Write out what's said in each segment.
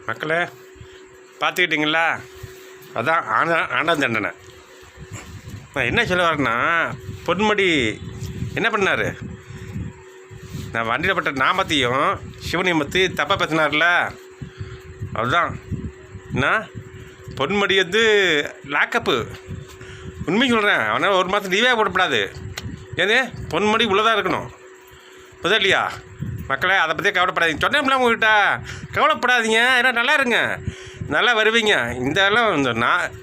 மக்களே பார்த்துக்கிட்டிங்களா? அதான் ஆண்டாம் தண்டனை. நான் என்ன சொல்ல வரேன்னா, பொன்முடி என்ன பண்ணார்? நான் வண்டியில் பட்ட நாமத்தையும் சிவனையும் பற்றி தப்பாக பேசினார்ல, அதுதான் என்ன பொன்முடி வந்து லாக்கப்பு. உண்மை சொல்கிறேன், அவனால் ஒரு மாதம் லீவே போடக்கூடாது. ஏன்னு பொன்முடி உள்ளதாக இருக்கணும், புதா இல்லையா? மக்களே அதை பற்றி கவலைப்படாதீங்க. சொன்னேன்ல உங்கள்கிட்ட, கவலைப்படாதீங்க. ஏன்னா நல்லா இருங்க, நல்லா வருவீங்க. இந்த எல்லாம் இந்த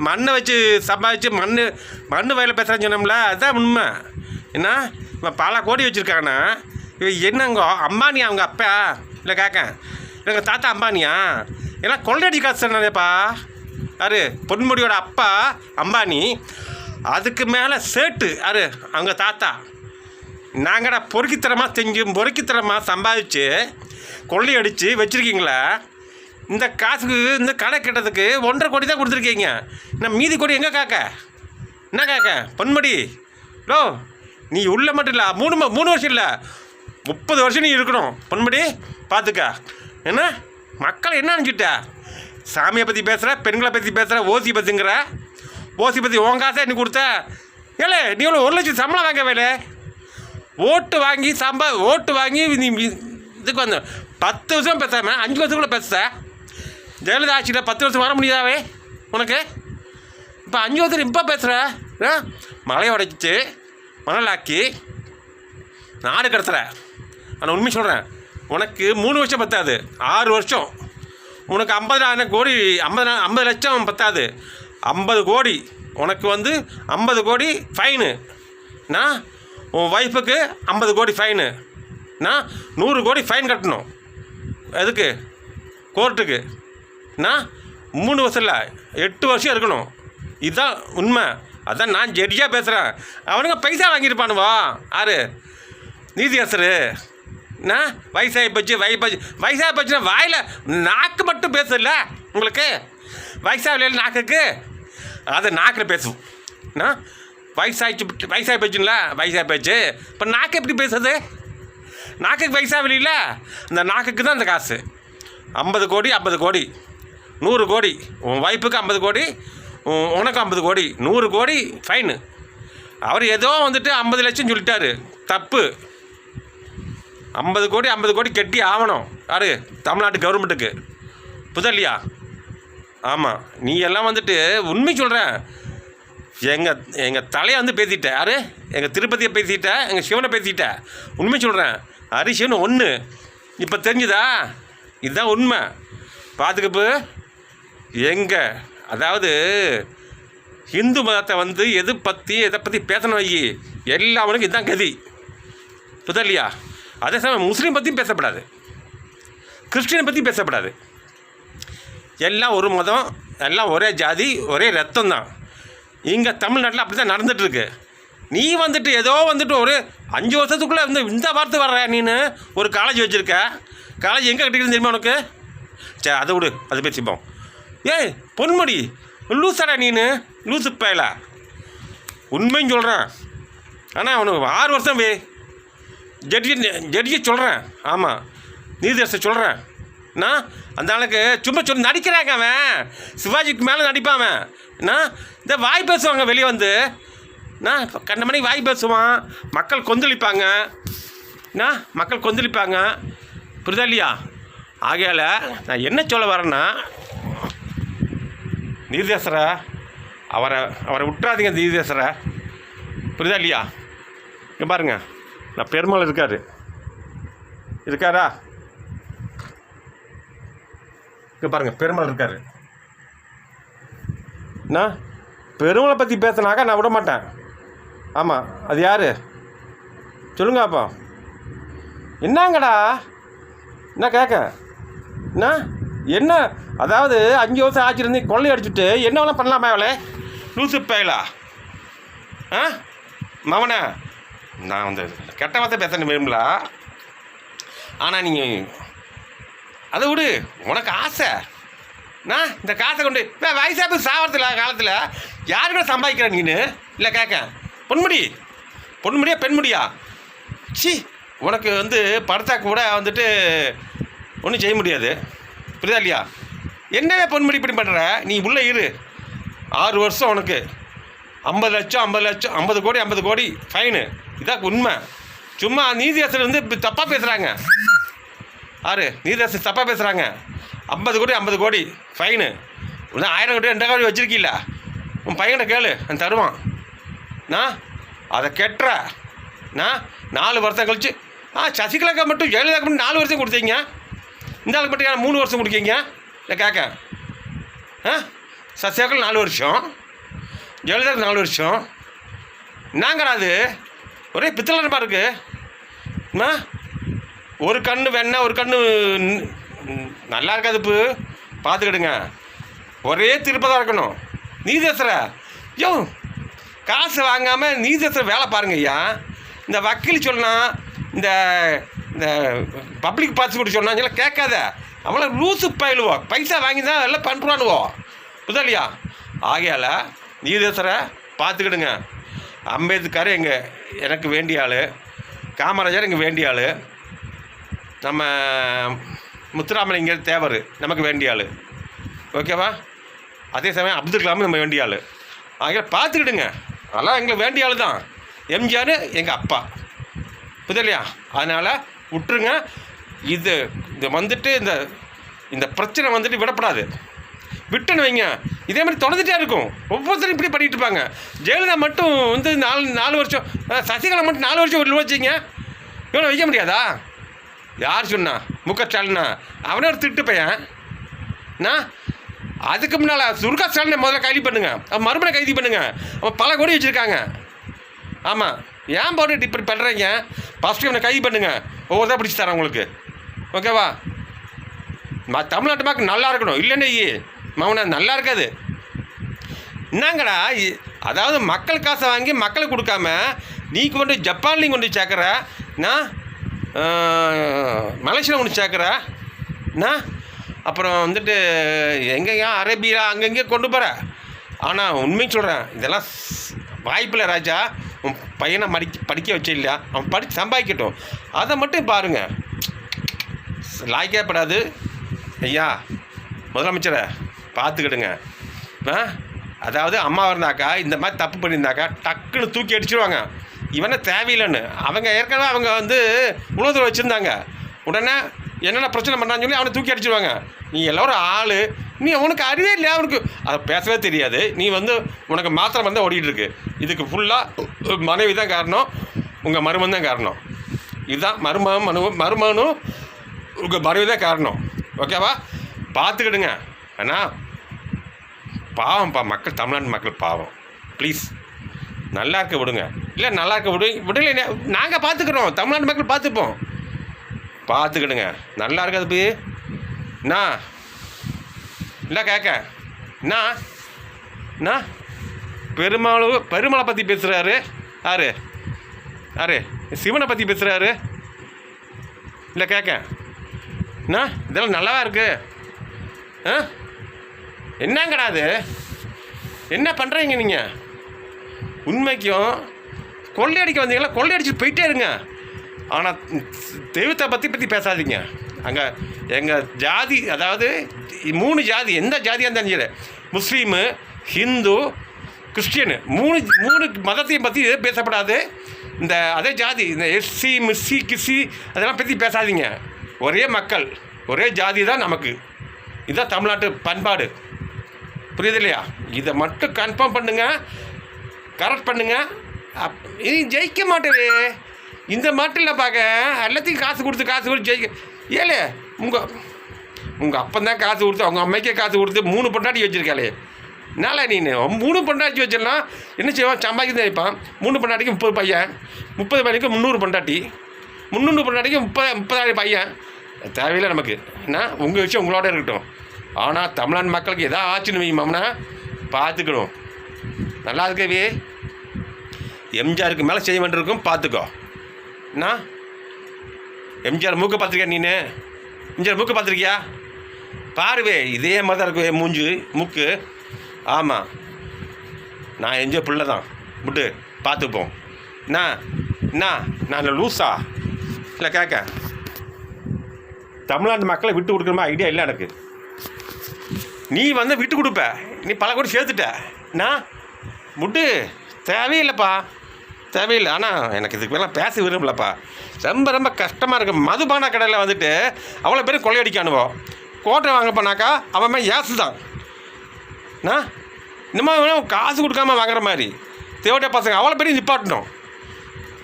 மண்ணை வச்சு சம்பாதிச்சு மண் வயலில் பேசுகிறேன்னு சொன்னோம்ல, அதுதான் உண்மை. என்ன இப்போ பல கோடி வச்சுருக்காங்கன்னா, என்னங்க அம்பானியா அவங்க அப்பா இல்லை காக்க எங்கள் தாத்தா அம்பானியா? எல்லாம் கொள்ளடி காசு சொன்னாரேப்பா. யார்? பொன்முடியோட அப்பா அம்பானி, அதுக்கு மேலே சேட்டு யார்? அவங்க தாத்தா. நாங்கடா பொறுக்கித்தரமாக செஞ்சு பொறுக்கித்தரமாக சம்பாதிச்சு கொள்ளையடித்து வச்சுருக்கீங்களா? இந்த காசுக்கு இந்த கடை கட்டுறதுக்கு 1.5 கோடி தான் கொடுத்துருக்கீங்க. நான் மீதி கோடி எங்கே காக்க? என்ன காக்க? பொன்முடி லோ, நீ உள்ள மட்டும் இல்லை, 3 வருஷம் இல்லை 30 வருஷம் நீ இருக்கணும் பொன்முடி, பார்த்துக்க. என்ன மக்கள் என்ன நினச்சிட்ட? சாமியை பற்றி பேசுகிற, பெண்களை பற்றி பேசுகிற, ஓசி பற்றிங்கிற. ஓசி பற்றி உன் காசை நீ கொடுத்த. ஏலே நீ எவ்வளோ 1 லட்சம் சம்பளம் வாங்க வேலை, ஓட்டு வாங்கி ஓட்டு வாங்கி நீ இதுக்கு வந்த 10 வருஷம் பேசாமல் 5 வருஷம் கூட பேசுத. ஜெயலலிதா ஆட்சியில் 10 வருஷம் வர முடியாதாவே உனக்கு? இப்போ 5 வருஷம் இப்போ பேசுகிற. மலையை உடைச்சிட்டு மணலாக்கி நாடு கடத்துற. ஆனால் உண்மை சொல்கிறேன், உனக்கு 3 வருஷம் பத்தாது, 6 வருஷம். உனக்கு 50 கோடி 50 லட்சம் பத்தாது, 50 கோடி. உனக்கு வந்து 50 கோடி ஃபைனு. நான் உன் ஒய்ஃபுக்கு 50 கோடி ஃபைனு. நான் 100 கோடி ஃபைன் கட்டணும். எதுக்கு? கோர்ட்டுக்கு. நான் 3 வருஷம் இல்லை 8 வருஷம் இருக்கணும். இதுதான் உண்மை. அதான் நான் ஜட்ஜாக பேசுகிறேன். அவனுங்க பைசா வாங்கியிருப்பானுவா? யார்? நீதியரசர். நான் வயசாகி போச்சுன்னா வாயில் நாக்கு மட்டும் பேசல உங்களுக்கு. வயசாகல நாக்குக்கு, அதை நாக்கில் பேசுவோம். நான் வயசாகி போச்சுங்களா? வயசாகி போச்சு. இப்போ நாக்கு எப்படி பேசுறது? நாக்குக்கு வயசாக இல்லை, அந்த நாக்குக்கு தான் அந்த காசு. 50 கோடி 50 கோடி 100 கோடி. உன் ஒய்ஃபுக்கு 50 கோடி, உனக்கு 50 கோடி, 100 கோடி ஃபைனு. அவர் ஏதோ வந்துட்டு 50 லட்சம் சொல்லிட்டாரு, தப்பு. 50 கோடி 50 கோடி கட்டி ஆகணும். யார்? தமிழ்நாட்டு கவர்மெண்ட்டுக்கு, புதல்லையா? ஆமாம். நீ எல்லாம் வந்துட்டு உண்மை சொல்கிறேன். எங்கள் தலையை வந்து பேசிட்ட. யார்? எங்கள் திருப்பதியை பேசிட்ட, எங்கள் சிவனை பேசிட்ட. உண்மை சொல்கிறேன், ஹரிசிவன் ஒன்று. இப்போ தெரிஞ்சுதா? இதுதான் உண்மை. பார்த்துக்கப்பு. எங்கே அதாவது ஹிந்து மதத்தை வந்து எதை பற்றி பேசணும் வை, எல்லாவனுக்கும் இதுதான் கதி, புதல்லையா? அதே சமயம் முஸ்லீம் பற்றியும் பேசப்படாது, கிறிஸ்டினை பற்றியும் பேசப்படாது. எல்லாம் ஒரு மதம், எல்லாம் ஒரே ஜாதி, ஒரே ரத்தம் தான். இங்கே தமிழ்நாட்டில் அப்படி தான் நடந்துகிட்ருக்கு. நீ வந்துட்டு ஏதோ வந்துட்டு ஒரு 5 வருஷத்துக்குள்ளே இந்த வார்த்தை வர்ற. நீனு ஒரு காலேஜ் வச்சுருக்க. காலேஜ் எங்கே கட்டிக்கிறது தெரியுமா உனக்கு? சரி அதை விடு, அது பேசிப்போம். ஏய் பொன்முடி, லூசாடா நீனு, லூசு பயல. உண்மைன்னு சொல்கிறேன். ஆனால் அவனுக்கு 6 வருஷம் ஜட்ஜி சொல்கிறேன். ஆமாம், நீதியரசர் சொல்கிறேன். நான் அந்த ஆளுக்கு சும்மா சொல்லி நடிக்கிறாங்க. அவன் சிவாஜிக்கு மேலே நடிப்பான். அவன் நான் இந்த வாய் பேசுவாங்க வெளியே வந்து. நான் கண்ட மணிக்கு வாய் பேசுவான். மக்கள் கொந்தளிப்பாங்க. மக்கள் கொந்தளிப்பாங்க, புரியுதா இல்லையா? ஆகையால் நான் என்ன சொல்ல வரேன்னா, நீதியரசரை அவரை விட்டுறாதீங்க. நீதியரசரை, புரியுதா இல்லையா? இங்கே பாருங்க, நான் பெருமாள் இருக்காரா? இங்கே பாருங்கள், பெருமாள் இருக்கார். நான் பெருமாளை பற்றி பேசினாக்கா நான் விட மாட்டேன். ஆமாம், அது யார் சொல்லுங்க அப்போ? என்னங்கடா என்ன கேட்க? என்ன அதாவது 5 வருஷம் ஆச்சிருந்து கொள்ளை அடிச்சுட்டு என்ன வேணால் பண்ணலாமா? அவளே லூசு பயலா? மவனே, நான் வந்து கெட்ட வார்த்தை பேசணும் விரும்பலா. ஆனால் நீங்கள் அதை விடு, உனக்கு ஆசை. இந்த காசை கொண்டு வயசாக சாவரத்தில் காலத்தில் யாரு கூட சம்பாதிக்கிற நீனு? இல்லை கேட்க பொன்முடியா பெண்முடியா? உனக்கு வந்து படுத்தா கூட வந்துட்டு ஒன்றும் செய்ய முடியாது, புரியுதா இல்லையா? என்னவே பொன்முடி இப்படி பண்ணுற? நீ உள்ளே இரு, 6 வருஷம் உனக்கு 50 லட்சம் 50 லட்சம் 50 கோடி ஃபைனு. இதான் உண்மை. சும்மா நீதியரசர் வந்து இப்படி தப்பாக பேசுகிறாங்க. நீதியரசர் தப்பாக பேசுகிறாங்க. 50 கோடி ஃபைனு. இன்னும் 1000 கோடி 2 கோடி வச்சுருக்கீல்ல, உன் பையனை கேளு, அவன் தருவான். நான் அதை கெட்டுற 4 வருஷம் கழிச்சு சசிகலாக்கா மட்டும் ஜெயலலிதாக்கு மட்டும் 4 வருஷம் கொடுத்தீங்க. இந்த ஆளுக்கு மட்டும் 3 வருஷம் கொடுக்கீங்க. இல்லை கேட்க சசிகலா 4 வருஷம், ஜெயலலிதாவுக்கு 4 வருஷம். நாங்கடா அது ஒரே பித்தளமா இருக்குது. ஒரு கண்ணு வெண்ணெய், ஒரு கண்ணு நல்லா இருக்காது. இப்போ பார்த்துக்கிடுங்க, ஒரே திருப்பதாக இருக்கணும். நீதியரசரை காசு வாங்காமல் நீதியரசர் வேலை பாருங்க ஐயா. இந்த வக்கீல் சொன்னால், இந்த இந்த பப்ளிக் ப்ராசிக்யூட்டர் சொன்னாங்கல்ல, கேட்காத. அவளை லூசு பயிலுவோம், பைசா வாங்கி தான் எல்லாம் பண்ணுறானுவோம், புதலியா. ஆகையால் நீதியரசரை பார்த்துக்கிடுங்க. அம்பேத்கர் எனக்கு வேண்டிய ஆள், காமராஜர் எங்கள் வேண்டிய ஆள், நம்ம முத்துராமலிங்கர் தேவர் நமக்கு வேண்டிய ஆள், ஓகேவா. அதே சமயம் அப்துல் கலாம் நம்ம வேண்டிய ஆள். ஆகையால் பார்த்துக்கிடுங்க. அதெல்லாம் எங்களுக்கு வேண்டிய ஆள் தான். எம்ஜிஆர் எங்கள் அப்பா, புரியலையா. அதனால் விட்டுருங்க. இது வந்துட்டு இந்த பிரச்சனை வந்துட்டு விடப்படாது. விட்டுன்னு வைங்க, இதே மாதிரி தொடர்ந்துட்டே இருக்கும். ஒவ்வொருத்தரும் இப்படி பண்ணிகிட்டு இருப்பாங்க. ஜெயலலிதா மட்டும் வந்து 4 வருஷம், சசிகலா மட்டும் 4 வருஷம் ஒரு வச்சிங்க. இவனை வைக்க முடியாதா? யார் சொன்னா? முக ஸ்டாலினா? அவனே ஒரு திட்டு பையன். அதுக்கு முன்னால் துர்கா ஸ்டாலினை முதல்ல கைது பண்ணுங்க, அவன் மறுபடியும் கைது பண்ணுங்க. அவன் பல கோடி வச்சுருக்காங்க. ஆமாம், ஏன் போட்டு இப்படி பண்ணுறீங்க? ஃபஸ்ட்டு இவனை கைது பண்ணுங்க, ஒவ்வொருத்தா பிடிச்சி தரேன் உங்களுக்கு, ஓகேவா. தமிழ்நாட்டு மக்கள் நல்லா இருக்கணும். இல்லைன்னு மௌன நல்லா இருக்காது. என்னங்கடா அதாவது மக்கள் காசை வாங்கி மக்களுக்கு கொடுக்காம நீ கொண்டு ஜப்பான்லேயும் கொண்டு சேர்க்குற, மலேசியாவில் கொண்டு சேர்க்குற, அப்புறம் வந்துட்டு எங்கேயா அரேபியா அங்கங்கே கொண்டு போகிற. ஆனால் உண்மையும் சொல்கிறேன், இதெல்லாம் வாய்ப்பில்லை ராஜா. உன் பையனை படிக்க வச்ச இல்லையா, அவன் படித்து சம்பாதிக்கட்டும், அதை மட்டும் பாருங்கள். லாய்க்கப்படாது ஐயா. முதலமைச்சரை பார்த்துக்கிடுங்க. அதாவது அம்மா இருந்தாக்கா இந்த மாதிரி தப்பு பண்ணியிருந்தாக்கா டக்குன்னு தூக்கி அடிச்சிடுவாங்க. இவனை தேவையில்லைன்னு அவங்க ஏற்கனவே அவங்க வந்து உணவுத்துறை வச்சுருந்தாங்க. உடனே என்னென்ன பிரச்சனை பண்ணுறான்னு சொல்லி அவனை தூக்கி அடிச்சிடுவாங்க. நீ எல்லோரும் ஆள், நீ உனக்கு அறிவே இல்லையா? அவனுக்கு அதை பேசவே தெரியாது. நீ வந்து உனக்கு மாத்திரம் வந்து ஓடிட்டுருக்கு. இதுக்கு ஃபுல்லாக மனைவி தான் காரணம், உங்கள் மருமன் தான் காரணம். இதுதான் மருமகனும் உங்கள் மனைவி தான் காரணம், ஓகேவா. பார்த்துக்கிடுங்க. ஆனால் பாவம்ப்பா மக்கள், தமிழ்நாட்டு மக்கள் பாவம். ப்ளீஸ் நல்லா இருக்க விடுங்க. இல்லை நல்லா இருக்க விடலை, நாங்கள் பார்த்துக்குறோம், தமிழ்நாட்டு மக்கள் பார்த்துப்போம். பார்த்துக்கிடுங்க, நல்லா இருக்காது போய் என்ன இல்லை கேட்க என்ன பெருமாளை பற்றி பேசுகிறாரு. யாரு சிவனை பற்றி பேசுகிறாரு. இல்லை கேட்க என்ன இதெல்லாம் நல்லாவா இருக்கு? என்னங்கடா அது? என்ன பண்ணுறீங்க நீங்கள்? உண்மைக்கும் கொள்ளையடிக்க வந்தீங்களா, கொள்ளையடிச்சு போயிட்டே இருங்க. ஆனால் தெய்வத்தை பற்றி பேசாதீங்க. அங்கே எங்கள் ஜாதி, அதாவது 3 ஜாதி, எந்த ஜாதியாக இருந்தாலும் சரி, முஸ்லீமு, ஹிந்து, கிறிஸ்டியனு, 3 மதத்தையும் பற்றி எதுவும் பேசப்படாது. இந்த அதே ஜாதி, இந்த எஸ்சி மிஸ்சி கிஸ்சி அதெல்லாம் பற்றி பேசாதீங்க. ஒரே மக்கள், ஒரே ஜாதி தான் நமக்கு. இதுதான் தமிழ்நாட்டு பண்பாடு, புரியுது இல்லையா? இதை மட்டும் கன்ஃபார்ம் பண்ணுங்கள், கரெக்ட் பண்ணுங்கள். இனி ஜெயிக்க மாட்டேவே இந்த மாட்டில் பார்க்க. எல்லாத்தையும் காசு கொடுத்து ஜெயிக்க ஏழு. உங்கள் அப்பந்தான் காசு கொடுத்து, அவங்க அம்மைக்கே காசு கொடுத்து 3 பொண்டாட்டி வச்சுருக்காளே. என்னால் நீ 3 பொண்டாட்டி வச்சிடலாம். என்ன செய்வான்? சம்பாதிக்க தான் வைப்பான். 3 பொண்டாட்டிக்கு 30 பையன், 30 பையனுக்கு 300 பொண்டாட்டி, 300 பொண்டாட்டிக்கு 30 பையன். தேவையில்லை நமக்கு. என்ன உங்கள் விஷயம் உங்களோட இருக்கட்டும். ஆனால் தமிழ்நாடு மக்களுக்கு எதாவது ஆச்சுன்னு வைமாம்னா பார்த்துக்கணும். நல்லா இருக்கவே எம்ஜிஆருக்கு மேலே செய்ய வேண்டியிருக்கும், பார்த்துக்கோ. என்ன எம்ஜிஆர் மூக்கை பார்த்துருக்கியா? நீ எம்ஜிஆர் மூக்கை பார்த்துருக்கியா? பாருவே, இதே மாதிரி தான் இருக்கு மூஞ்சு மூக்கு. ஆமாம், நான் எம்ஜிஆர் பிள்ளை தான், விட்டு பார்த்துப்போம். நான் லூஸா? இல்லை கேட்க தமிழ்நாட்டு மக்களை விட்டு கொடுக்குற மாதிரி ஐடியா இல்லை எனக்கு. நீ வந்து விட்டு கொடுப்ப, நீ பல கோடி சேர்த்துட்ட. நான் முட்டு தேவையில்லைப்பா, தேவையில்லை. ஆனால் எனக்கு இதுக்கு மேலே பேச விரும்பலப்பா. ரொம்ப ரொம்ப கஷ்டமாக இருக்குது. மதுபான கடையில் வந்துட்டு அவ்வளோ பேர் கொள்ளையடிக்க அனுபவம். கோட்டை வாங்க போனாக்கா அவன் ஏசு தான். நான் இன்னமும் காசு கொடுக்காம வாங்குற மாதிரி தேவையான பசங்க அவ்வளோ பேர் நிப்பாட்டணும்.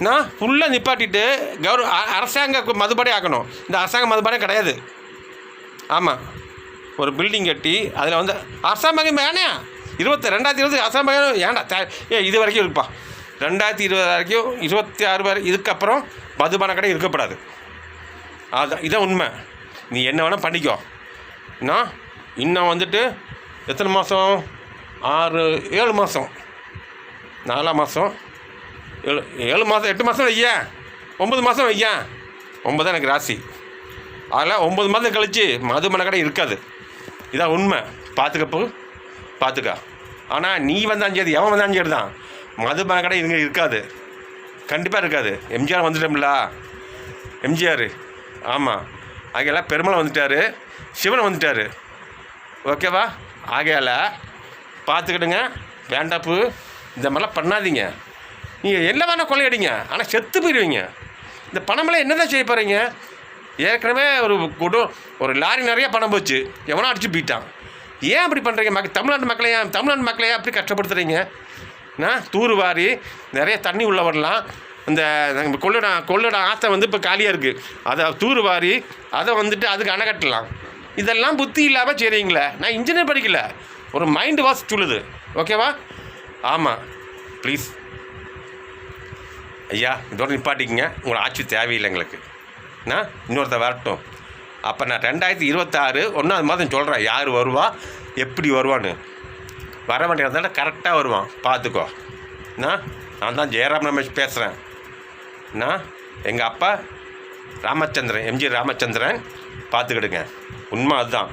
நான் ஃபுல்லாக நிப்பாட்டிட்டு அரசாங்க மதுபானே ஆக்கணும். இந்த அரசாங்க மதுபானே கிடையாது. ஆமாம், ஒரு பில்டிங் கட்டி அதில் வந்து அரசாங்கம் வேணா 2020 அரசாங்கம் ஏன்டா இது வரைக்கும் இருக்குப்பா. 2020 வரைக்கும் 26 வரை இதுக்கப்புறம் மதுபான கடை இருக்கப்படாது. அதுதான் இதான் உண்மை. நீ என்ன வேணால் பண்ணிக்கோ. நான் இன்னும் வந்துட்டு எத்தனை மாதம், 7 மாதம், 4 மாதம், 7 மாதம், 8 மாதம் வையேன், 9 மாதம் வையேன். 9 தான் எனக்கு ராசி. அதெல்லாம் 9 மாதம் கழித்து மதுபான கடை இருக்காது. இதான் உண்மை. பார்த்துக்கா. ஆனால் நீ வந்தாலும் சரி, எவன் வந்தாலும் சரி தான், மதுபான கடை இங்கே இருக்காது. கண்டிப்பாக இருக்காது. எம்ஜிஆர் வந்துட்டோம்ல, எம்ஜிஆர். ஆமாம், ஆகையால் பெருமாள் வந்துட்டார், சிவன் வந்துட்டார். ஓகேவா? ஆகையால் பார்த்துக்கிடுங்க. வேண்டாப்பு இந்த மாதிரிலாம் பண்ணாதீங்க. நீங்கள் என்ன வேணால் கொள்ளையடிங்க, ஆனால் செத்து போயிடுவீங்க. இந்த பணமெல்லாம் என்ன தான் செய்ய போகிறீங்க? ஏற்கனவே ஒரு லாரி நிறைய பணம் போச்சு, எவனோ அடிச்சு போயிட்டான். ஏன் அப்படி பண்ணுறீங்க? தமிழ்நாட்டு மக்களையா அப்படி கஷ்டப்படுத்துகிறீங்க? தூர்வாரி நிறைய தண்ணி உள்ள வரலாம். இந்த கொள்ளட ஆற்றை வந்து இப்போ காலியாக இருக்குது, அதை தூர்வாரி அதை வந்துட்டு அதுக்கு அணை கட்டலாம். இதெல்லாம் புத்தி இல்லாமல் செய்கிறீங்களே. நான் இன்ஜினியர் படிக்கல, ஒரு மைண்டு வாஷ் சொல்லுது. ஓகேவா? ஆமாம், ப்ளீஸ் ஐயா, இதோட நிப்பாட்டிக்கங்க. உங்களை ஆட்சி தேவையில்லை எங்களுக்கு. இன்னொருத்த வரட்டும். அப்போ நான் 2026 1ஆவது மாதம் சொல்கிறேன் யார் வருவா, எப்படி வருவான்னு. வர வேண்டியதால கரெக்டாக வருவான், பார்த்துக்கோ. நான் தான் ஜெயராம் ரமேஷ் பேசுகிறேன். எங்கள் அப்பா ராமச்சந்திரன், எம்ஜி ராமச்சந்திரன். பார்த்துக்கிடுங்க. உண்மை அதுதான்.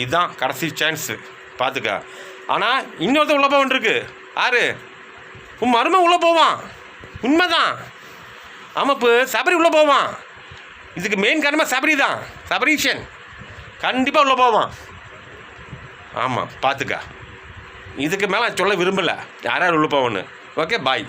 இதுதான் கடைசி சான்ஸு, பார்த்துக்க. ஆனால் இன்னொருத்த உள்ளே போவன் இருக்கு. யார்? உன் மருமை உள்ளே போவான். உண்மை தான். ஆமாம், இப்போ சபரி உள்ளே போவான். இதுக்கு மெயின் காரணமாக சபரி தான். சபரீஷன் கண்டிப்பாக உள்ளே போவான். ஆமாம், பார்த்துக்க. இதுக்கு மேலே சொல்ல விரும்பலை யார் உள்ளே போவோன்னு. ஓகே, பாய்.